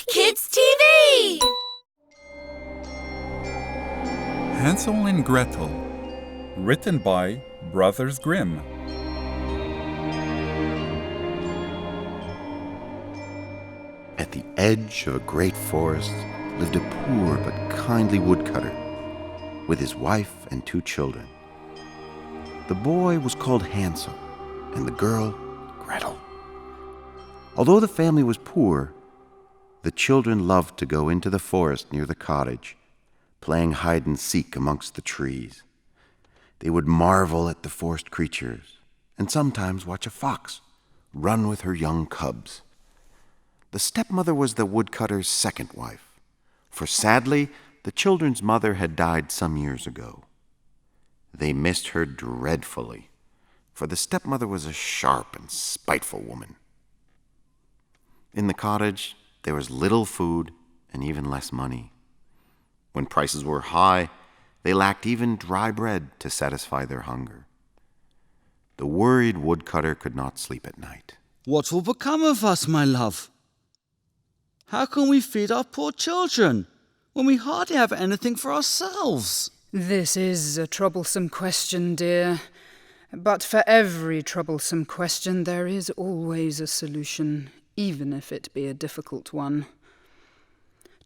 Kids TV! Hansel and Gretel, written by Brothers Grimm. At the edge of a great forest lived a poor but kindly woodcutter with his wife and 2 children. The boy was called Hansel and the girl Gretel. Although the family was poor, the children loved to go into the forest near the cottage, playing hide and seek amongst the trees. They would marvel at the forest creatures and sometimes watch a fox run with her young cubs. The stepmother was the woodcutter's second wife, for sadly, the children's mother had died some years ago. They missed her dreadfully, for the stepmother was a sharp and spiteful woman. In the cottage, there was little food and even less money. When prices were high, they lacked even dry bread to satisfy their hunger. The worried woodcutter could not sleep at night. What will become of us, my love? How can we feed our poor children when we hardly have anything for ourselves? This is a troublesome question, dear. But for every troublesome question, there is always a solution, even if it be a difficult one.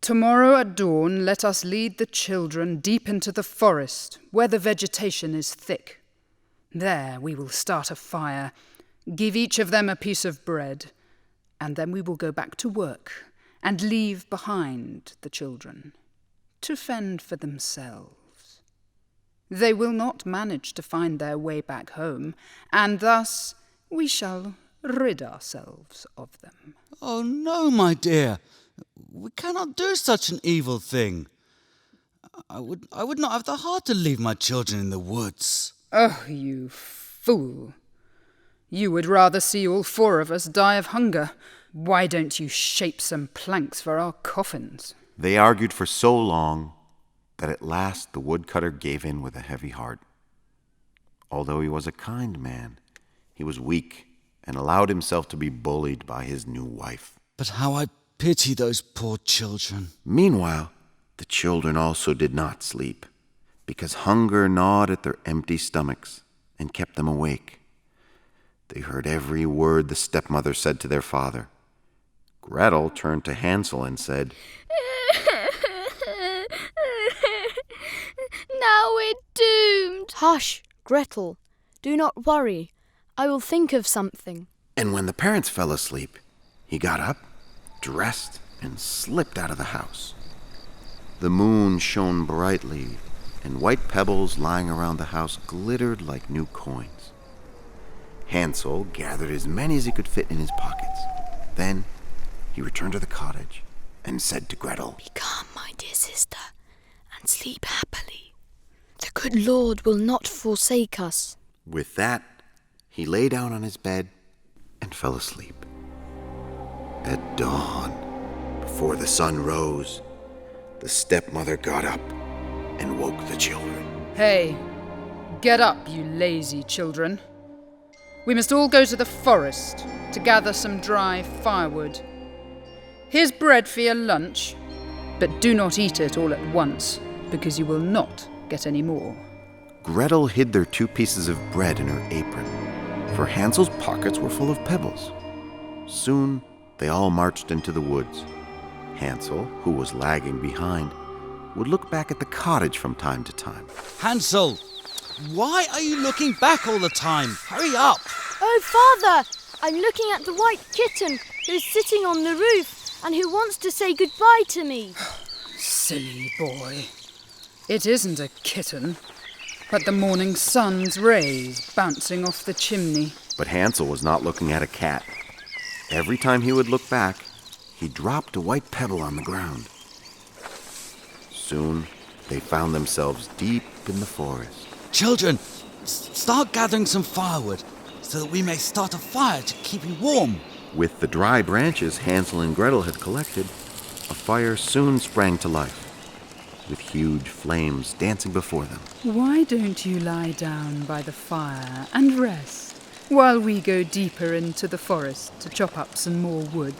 Tomorrow at dawn, let us lead the children deep into the forest, where the vegetation is thick. There we will start a fire, give each of them a piece of bread, and then we will go back to work and leave behind the children to fend for themselves. They will not manage to find their way back home, and thus we shall rid ourselves of them. Oh no, my dear. We cannot do such an evil thing. I would not have the heart to leave my children in the woods. Oh, you fool. You would rather see all 4 of us die of hunger. Why don't you shape some planks for our coffins? They argued for so long that at last the woodcutter gave in with a heavy heart. Although he was a kind man, he was weak and allowed himself to be bullied by his new wife. But how I pity those poor children. Meanwhile, the children also did not sleep, because hunger gnawed at their empty stomachs and kept them awake. They heard every word the stepmother said to their father. Gretel turned to Hansel and said, Now we're doomed. Hush, Gretel. Do not worry. I will think of something. And when the parents fell asleep, he got up, dressed, and slipped out of the house. The moon shone brightly, and white pebbles lying around the house glittered like new coins. Hansel gathered as many as he could fit in his pockets. Then he returned to the cottage and said to Gretel, Be calm, my dear sister, and sleep happily. The good Lord will not forsake us. With that, he lay down on his bed and fell asleep. At dawn, before the sun rose, the stepmother got up and woke the children. Hey, get up, you lazy children. We must all go to the forest to gather some dry firewood. Here's bread for your lunch, but do not eat it all at once, because you will not get any more. Gretel hid their 2 pieces of bread in her apron, for Hansel's pockets were full of pebbles. Soon, they all marched into the woods. Hansel, who was lagging behind, would look back at the cottage from time to time. Hansel, why are you looking back all the time? Hurry up! Oh, Father! I'm looking at the white kitten who's sitting on the roof and who wants to say goodbye to me. Silly boy. It isn't a kitten, but the morning sun's rays bouncing off the chimney. But Hansel was not looking at a cat. Every time he would look back, he dropped a white pebble on the ground. Soon, they found themselves deep in the forest. Children, start gathering some firewood so that we may start a fire to keep you warm. With the dry branches Hansel and Gretel had collected, a fire soon sprang to life, with huge flames dancing before them. Why don't you lie down by the fire and rest while we go deeper into the forest to chop up some more wood?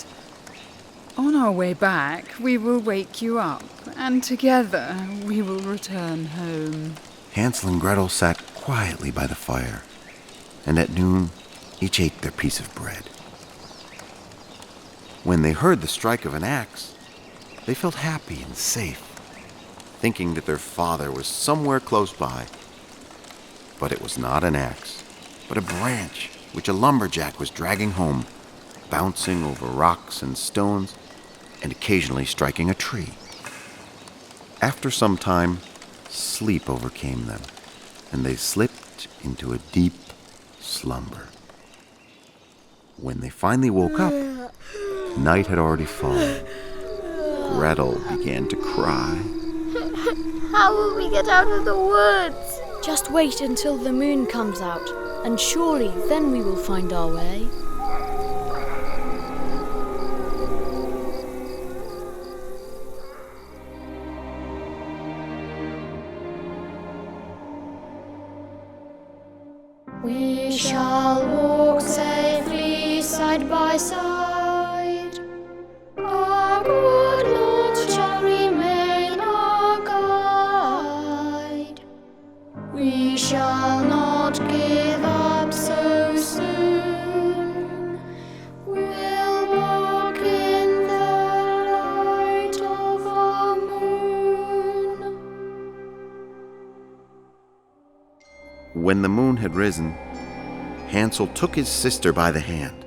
On our way back, we will wake you up, and together we will return home. Hansel and Gretel sat quietly by the fire, and at noon each ate their piece of bread. When they heard the strike of an axe, they felt happy and safe, thinking that their father was somewhere close by. But it was not an axe, but a branch which a lumberjack was dragging home, bouncing over rocks and stones, and occasionally striking a tree. After some time, sleep overcame them, and they slipped into a deep slumber. When they finally woke up, night had already fallen. Gretel began to cry. How will we get out of the woods? Just wait until the moon comes out, and surely then we will find our way. We shall walk safely side by side. Our good Lord shall remain our guide. We shall not give up so soon. We'll walk in the light of our moon. When the moon had risen, Hansel took his sister by the hand.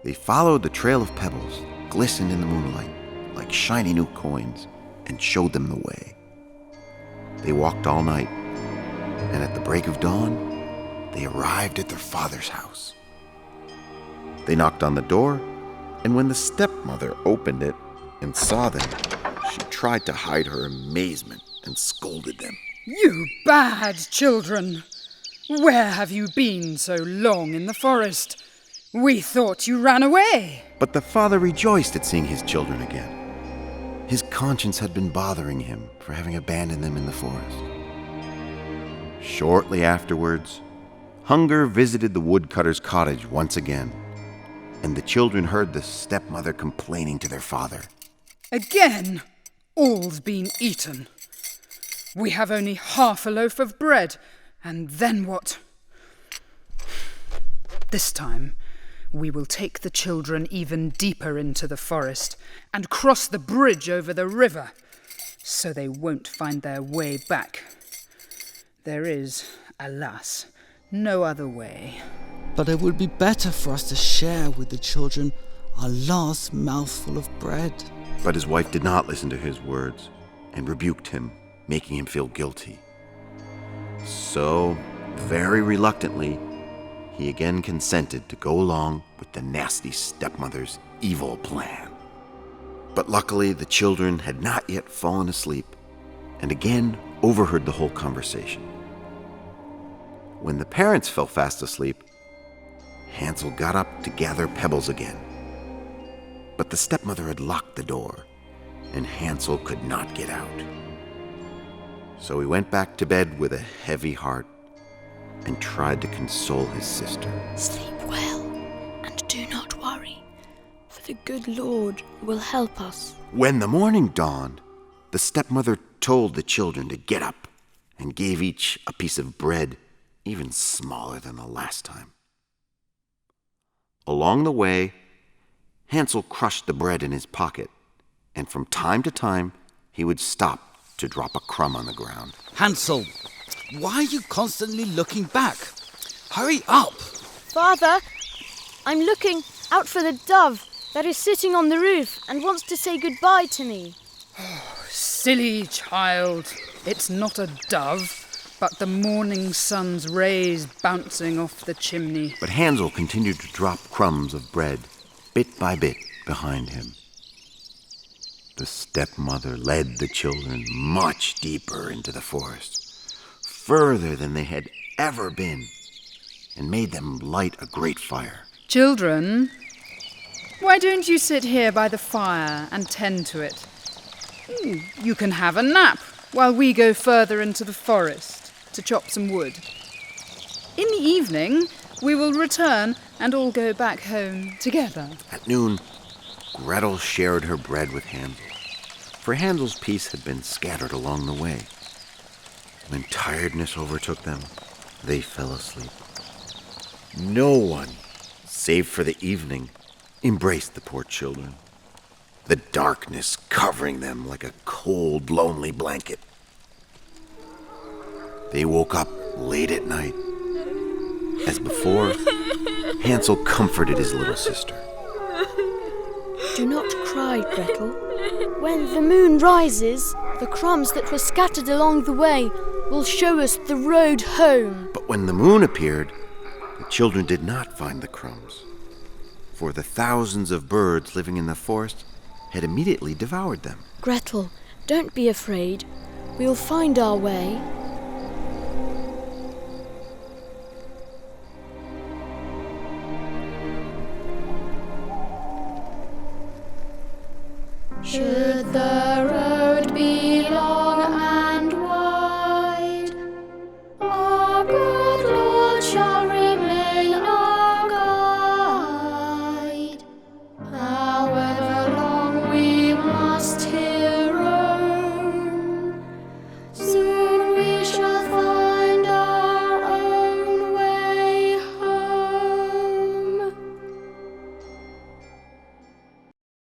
They followed the trail of pebbles, glistened in the moonlight like shiny new coins, and showed them the way. They walked all night, and at the break of dawn, they arrived at their father's house. They knocked on the door, and when the stepmother opened it and saw them, she tried to hide her amazement and scolded them. You bad children! Where have you been so long in the forest? We thought you ran away. But the father rejoiced at seeing his children again. His conscience had been bothering him for having abandoned them in the forest. Shortly afterwards, hunger visited the woodcutter's cottage once again, and the children heard the stepmother complaining to their father. Again, all's been eaten. We have only half a loaf of bread, and then what? This time, we will take the children even deeper into the forest and cross the bridge over the river, so they won't find their way back. There is, alas, no other way. But it would be better for us to share with the children our last mouthful of bread. But his wife did not listen to his words and rebuked him, making him feel guilty. So, very reluctantly, he again consented to go along with the nasty stepmother's evil plan. But luckily, the children had not yet fallen asleep and again overheard the whole conversation. When the parents fell fast asleep, Hansel got up to gather pebbles again. But the stepmother had locked the door, and Hansel could not get out. So he went back to bed with a heavy heart and tried to console his sister. Sleep well, and do not worry, for the good Lord will help us. When the morning dawned, the stepmother told the children to get up and gave each a piece of bread even smaller than the last time. Along the way, Hansel crushed the bread in his pocket, and from time to time he would stop to drop a crumb on the ground. Hansel, why are you constantly looking back? Hurry up! Father, I'm looking out for the dove that is sitting on the roof and wants to say goodbye to me. Silly child, it's not a dove, but the morning sun's rays bouncing off the chimney. But Hansel continued to drop crumbs of bread, bit by bit, behind him. The stepmother led the children much deeper into the forest, further than they had ever been, and made them light a great fire. Children, why don't you sit here by the fire and tend to it? You can have a nap while we go further into the forest to chop some wood. In the evening, we will return and all go back home together. At noon, Gretel shared her bread with Hansel, for Hansel's piece had been scattered along the way. When tiredness overtook them, they fell asleep. No one, save for the evening, embraced the poor children, the darkness covering them like a cold, lonely blanket. They woke up late at night. As before, Hansel comforted his little sister. Do not cry, Gretel. When the moon rises, the crumbs that were scattered along the way will show us the road home. But when the moon appeared, the children did not find the crumbs, for the thousands of birds living in the forest had immediately devoured them. Gretel, don't be afraid. We'll find our way. Should the